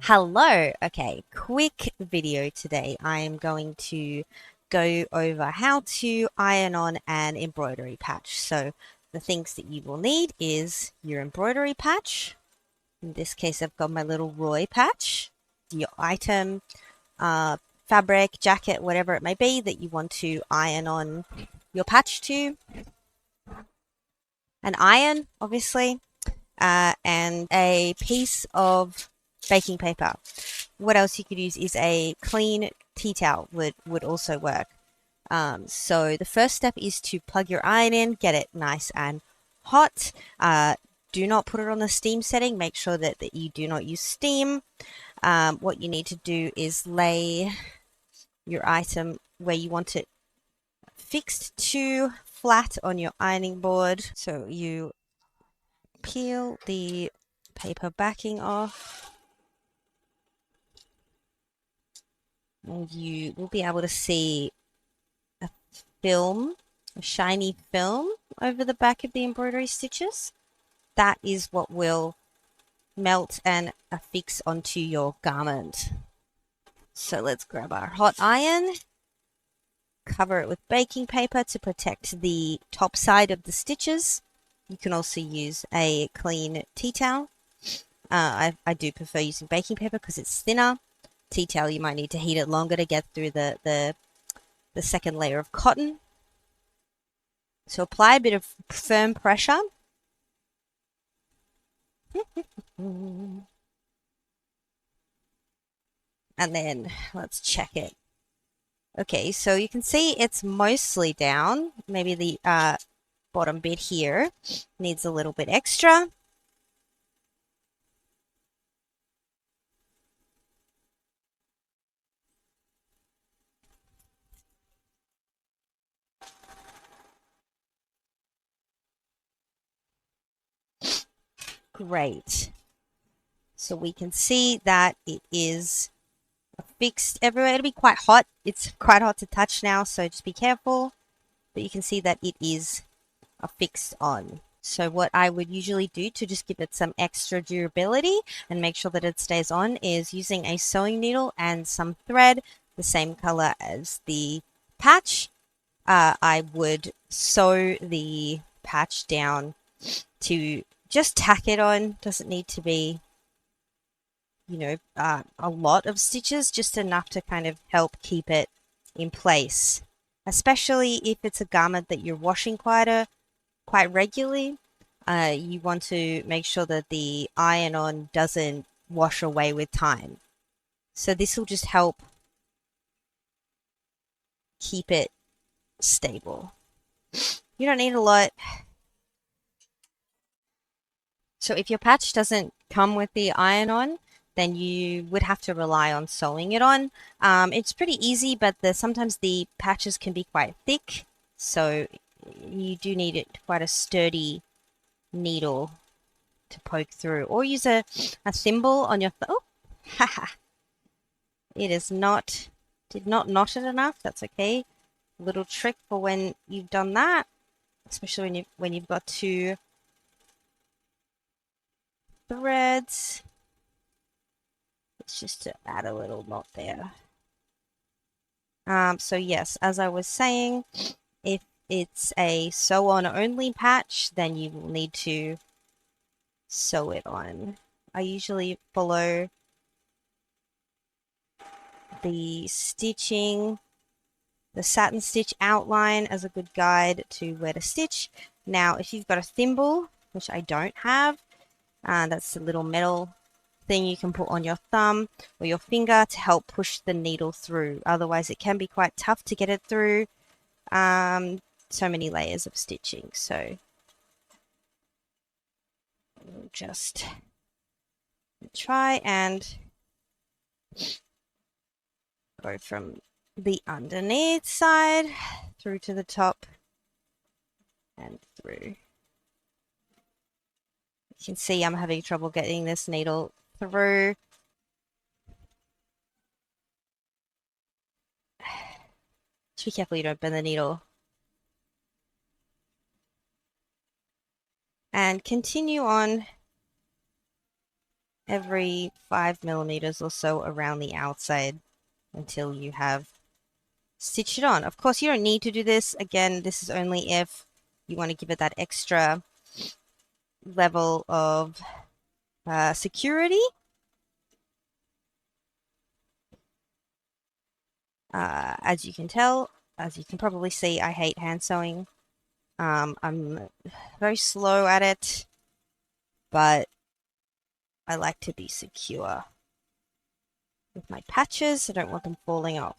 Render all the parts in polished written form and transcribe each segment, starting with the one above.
Hello. Okay, quick video today. I am going to go over how to iron on an embroidery patch. So the things that you will need is your embroidery patch. In this case, I've got my little Roy patch, your item, fabric, jacket, whatever it may be that you want to iron on your patch to. An iron, obviously, and a piece of baking paper. What else you could use is a clean tea towel would also work. So the first step is to plug your iron in, get it nice and hot. Do not put it on the steam setting. Make sure that you do not use steam. What you need to do is lay your item where you want it fixed to flat on your ironing board. So you peel the paper backing off. And you will be able to see a film, a shiny film over the back of the embroidery stitches. That is what will melt and affix onto your garment. So let's grab our hot iron, cover it with baking paper to protect the top side of the stitches. You can also use a clean tea towel. I do prefer using baking paper because it's thinner. Tea towel, you might need to heat it longer to get through the second layer of cotton. So apply a bit of firm pressure. And then let's check it. Okay, so you can see it's mostly down. Maybe the bottom bit here needs a little bit extra. Great. So we can see that it is fixed everywhere. It'll be quite hot. It's quite hot to touch now, so just be careful. But you can see that it is affixed on. So what I would usually do to just give it some extra durability and make sure that it stays on is using a sewing needle and some thread, the same color as the patch. I would sew the patch down to just tack it on. Doesn't need to be, a lot of stitches, just enough to kind of help keep it in place. Especially if it's a garment that you're washing quite regularly. You want to make sure that the iron-on doesn't wash away with time. So this will just help keep it stable. You don't need a lot. So if your patch doesn't come with the iron-on, then you would have to rely on sewing it on. It's pretty easy, but sometimes the patches can be quite thick, so you do need quite a sturdy needle to poke through, or use a thimble on your oh, haha, it is not did not knot it enough. That's okay. Little trick for when you've done that, especially when you've got two threads. It's just to add a little knot there. So yes, as I was saying, if it's a sew on only patch, then you will need to sew it on. I usually follow the stitching, the satin stitch outline as a good guide to where to stitch. Now, if you've got a thimble, which I don't have, that's a little metal thing you can put on your thumb or your finger to help push the needle through. Otherwise, it can be quite tough to get it through. So many layers of stitching. So we'll just try and go from the underneath side through to the top and through. You can see I'm having trouble getting this needle through. Just be careful you don't bend the needle. And continue on every 5 millimeters or so around the outside until you have stitched it on. Of course, you don't need to do this. Again, this is only if you want to give it that extra level of security. As you can tell, as you can probably see, I hate hand sewing. I'm very slow at it, but I like to be secure with my patches. I don't want them falling off.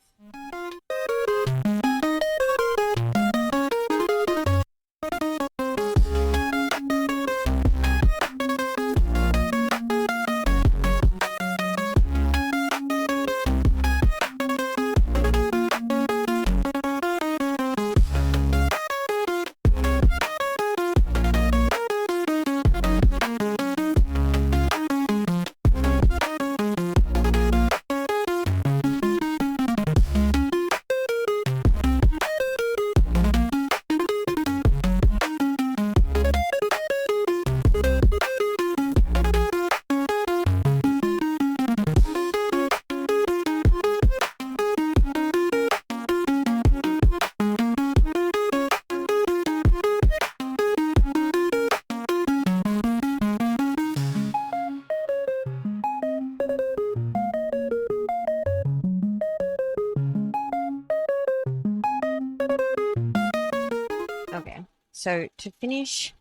Okay, so to finish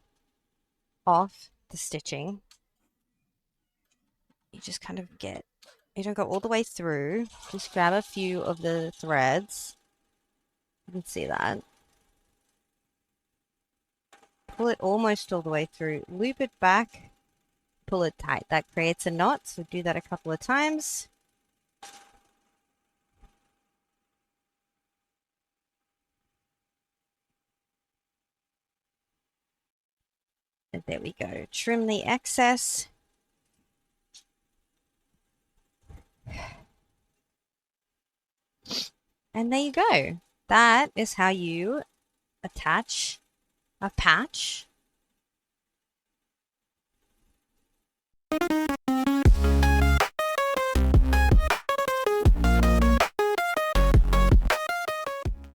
off the stitching, you just kind of you don't go all the way through, just grab a few of the threads. You can see that. Pull it almost all the way through, loop it back, pull it tight. That creates a knot, so do that a couple of times. And there we go. Trim the excess. And there you go. That is how you attach a patch